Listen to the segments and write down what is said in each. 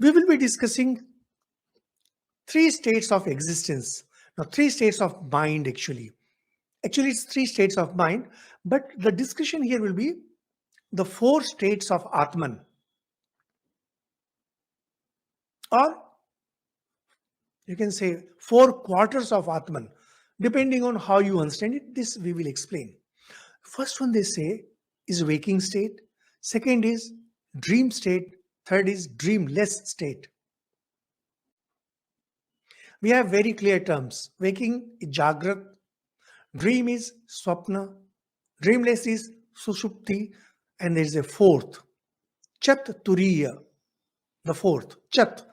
We will be discussing three states of existence. Now, three states of mind actually. Actually, it's three states of mind, but the discussion here will be the four states of Atman, or you can say four quarters of Atman, depending on how you understand it. This we will explain. First one they say is waking state, second is dream state, third is dreamless state. We have very clear terms. Waking is Jagrat, dream is Swapna, dreamless is Sushupti, and there is a fourth, Chat Turiya, the fourth. Chat,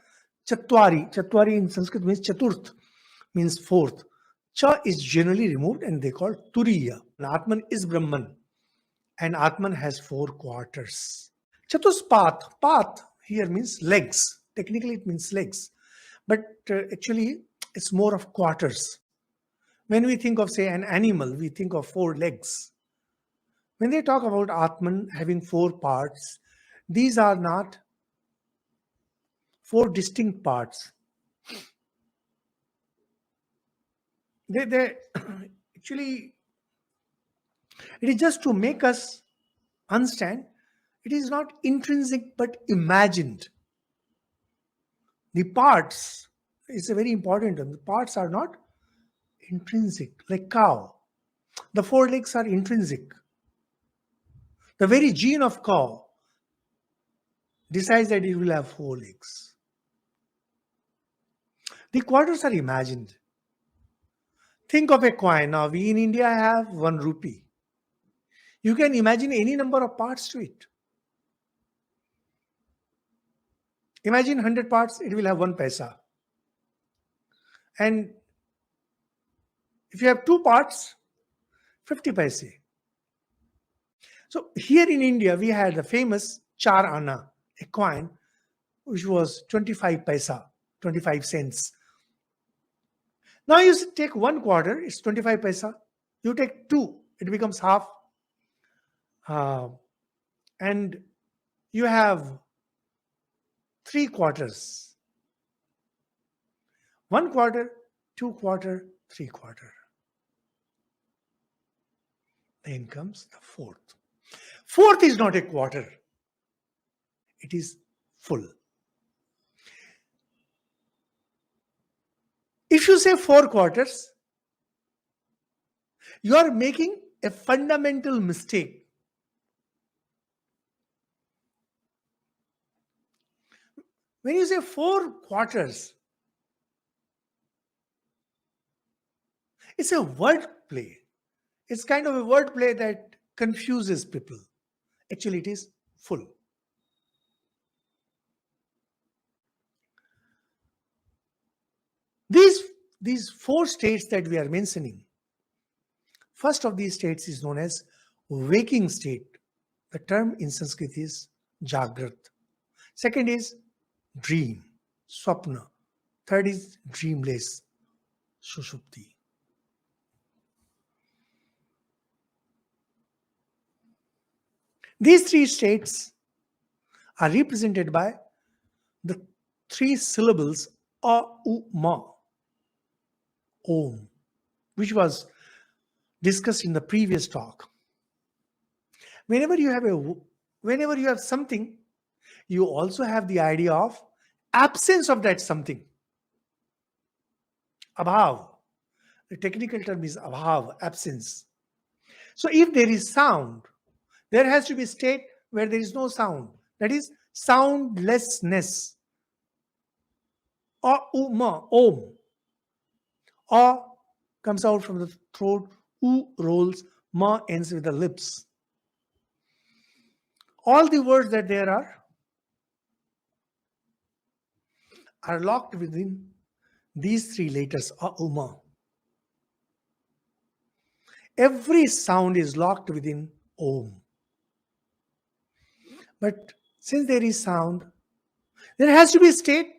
Chatwari. Chatwari in Sanskrit means Chaturth, means fourth. Cha is generally removed and they call Turiya. Atman is Brahman, and Atman has four quarters. Chatuspath, path here means legs. Technically, it means legs, but actually, it's more of quarters. When we think of, say, an animal, we think of four legs. When they talk about Atman having four parts, these are not four distinct parts. They actually, it is just to make us understand it is not intrinsic but imagined. The parts is a very important term. The parts are not intrinsic, like cow. The four legs are intrinsic. The very gene of cow decides that it will have four legs. The quarters are imagined. Think of a coin. Now, we in India have 1 rupee. You can imagine any number of parts to it. Imagine 100 parts, it will have 1 paisa. And if you have 2 parts, 50 paise. So here in India, we had the famous Char Ana, a coin, which was 25 paisa, 25 cents. Now you take 1 quarter, it's 25 paisa. You take 2, it becomes half. And you have 3 quarters. 1 quarter, 2 quarter, 3 quarter. Then comes the fourth. Fourth is not a quarter. It is full. If you say 4 quarters, you are making a fundamental mistake. When you say 4 quarters, it's a word play. It's kind of a word play that confuses people. Actually, it is full. These 4 states that we are mentioning, first of these states is known as waking state. The term in Sanskrit is Jagrat. Second is dream, Swapna. Third is dreamless, Sushupti. These 3 states are represented by the 3 syllables A, U, Ma, Om, which was discussed in the previous talk. Whenever you have something, you also have the idea of absence of that something. Abhav. The technical term is abhav, absence. So if there is sound, there has to be a state where there is no sound. That is soundlessness. Ma, Om. A comes out from the throat, U rolls, Ma ends with the lips. All the words that there are locked within these 3 letters, A, U, Ma. Every sound is locked within Om. But since there is sound, there has to be a state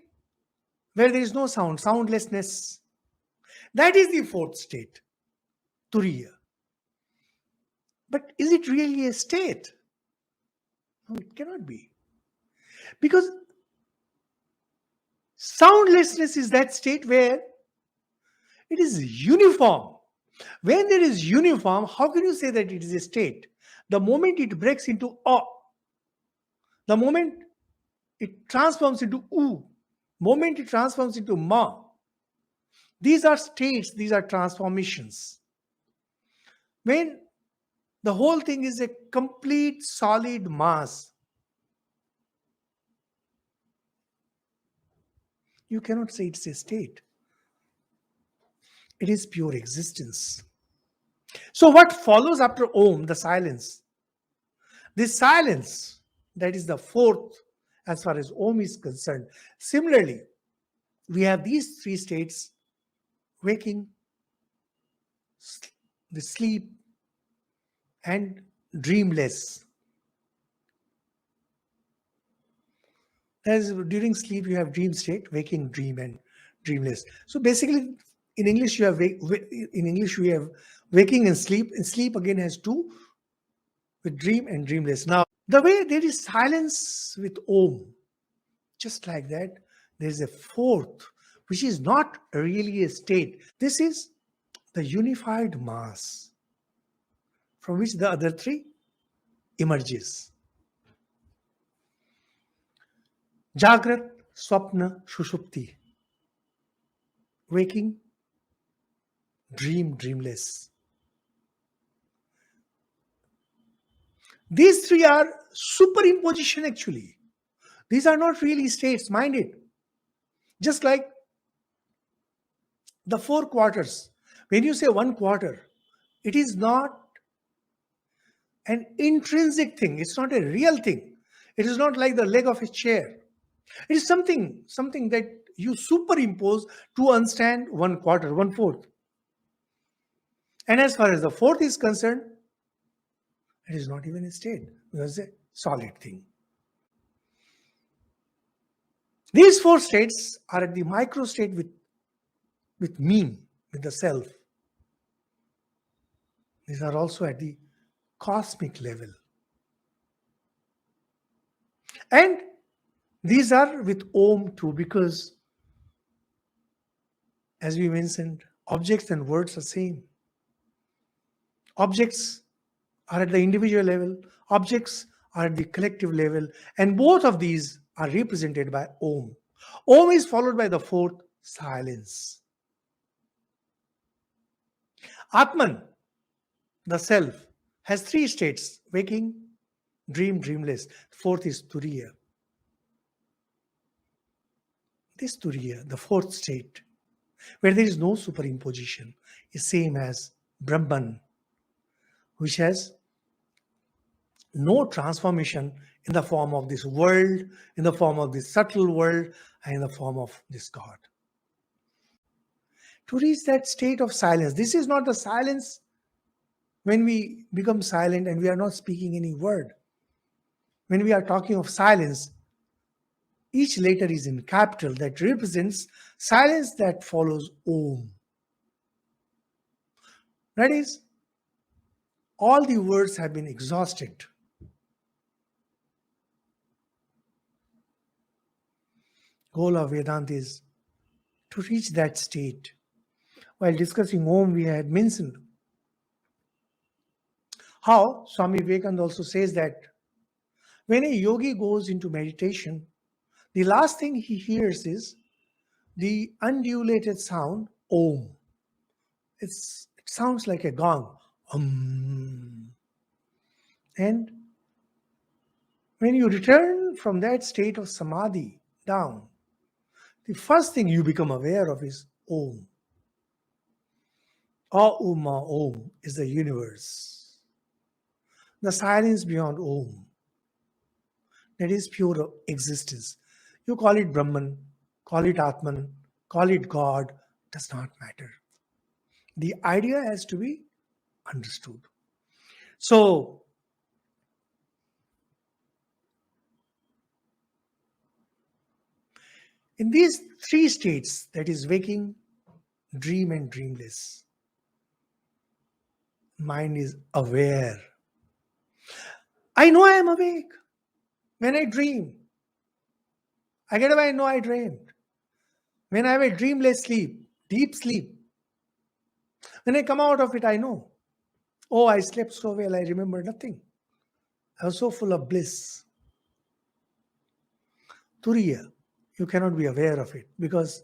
where there is no sound, soundlessness. That is the 4th state, Turiya. But is it really a state? No, it cannot be. Because Soundlessness is that state where it is uniform. When there is uniform, how can you say that it is a state? The moment it breaks into a, the moment it transforms into u, moment it transforms into ma, these are states, these are transformations. When the whole thing is a complete solid mass, you cannot say it's a state. It is pure existence. So, what follows after Om? The silence. This silence, that is the fourth as far as Om is concerned. Similarly, we have these three states: waking, the sleep, and dreamless. As during sleep, you have dream state, waking, dream, and dreamless. So basically, in English, you have in English we have waking and sleep. And sleep again has two, with dream and dreamless. Now, the way there is silence with Om, just like that, there is a fourth, which is not really a state. This is the unified mass from which the other three emerges. Jagrat, Swapna, Shushupti. Waking, dream, dreamless. These three are superimposition actually. These are not really states, mind it. Just like the 4 quarters. When you say 1 quarter, it is not an intrinsic thing. It's not a real thing. It is not like the leg of a chair. It is something that you superimpose to understand 1 quarter, 1/4. And as far as the fourth is concerned, it is not even a state, because it's a solid thing. These four states are at the micro state with me, with the self. These are also at the cosmic level. And these are with Om too, because as we mentioned, objects and words are same. Objects are at the individual level, objects are at the collective level, and both of these are represented by Om. Om is followed by the fourth, silence. Atman, the self, has three states: waking, dream, dreamless. Fourth is Turiya. This Turiya, the fourth state, where there is no superimposition, is same as Brahman, which has no transformation in the form of this world, in the form of this subtle world, and in the form of this God. To reach that state of silence, this is not the silence when we become silent and we are not speaking any word. When we are talking of silence, each letter is in capital that represents silence that follows Om. That is, all the words have been exhausted. Goal of Vedanta is to reach that state. While discussing Om, we had mentioned how Swami Vivekananda also says that when a yogi goes into meditation, the last thing he hears is the undulated sound Om. It sounds like a gong. And when you return from that state of samadhi down, the first thing you become aware of is Om. Auma Om is the universe. The silence beyond Om. That is pure existence. You call it Brahman, call it Atman, call it God, does not matter. The idea has to be understood. So, in these three states, that is waking, dream, and dreamless, mind is aware. I know I am awake when I dream. I get up, I know I dreamed. When I have a dreamless sleep, deep sleep, when I come out of it, I know, oh, I slept so well, I remember nothing. I was so full of bliss. Turiya, you cannot be aware of it because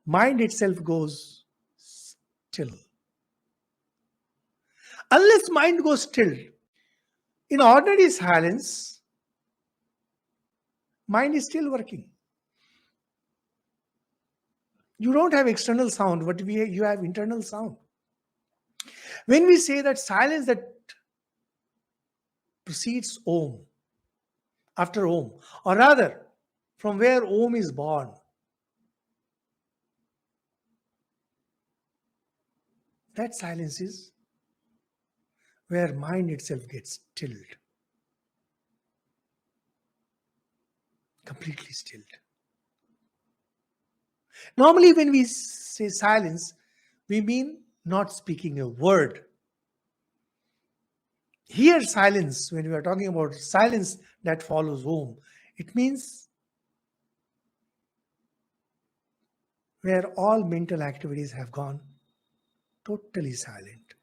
mind itself goes still. Unless mind goes still, in ordinary silence, mind is still working. You don't have external sound, but you have internal sound. When we say that silence that precedes Om, after Om, or rather, from where Om is born, that silence is where mind itself gets stilled, completely stilled. Normally, when we say silence, we mean not speaking a word. Here, silence, when we are talking about silence that follows Om, it means where all mental activities have gone totally silent.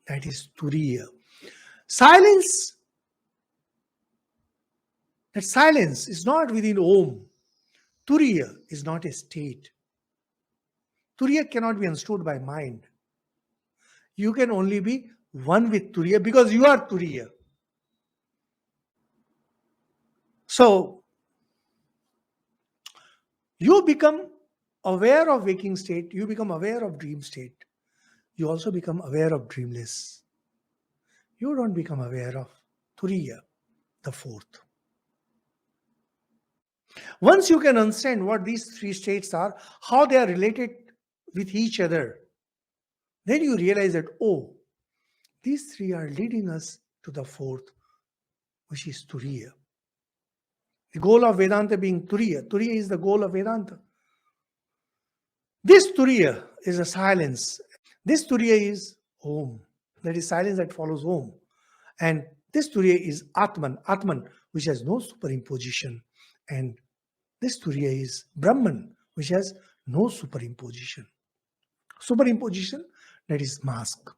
That is Turiya. Silence, that silence is not within Om. Turiya is not a state. Turiya cannot be understood by mind. You can only be one with Turiya because you are Turiya. So, you become aware of waking state, you become aware of dream state. You also become aware of dreamless. You don't become aware of Turiya, the fourth. Once you can understand what these three states are, how they are related with each other, then you realize that, oh, these three are leading us to the fourth, which is Turiya. The goal of Vedanta being Turiya. Turiya is the goal of Vedanta. This Turiya is a silence. This Turiya is Om. That is silence that follows Om. And this Turiya is Atman, which has no superimposition. And this Turiya is Brahman, which has no superimposition. Superimposition, that is mask.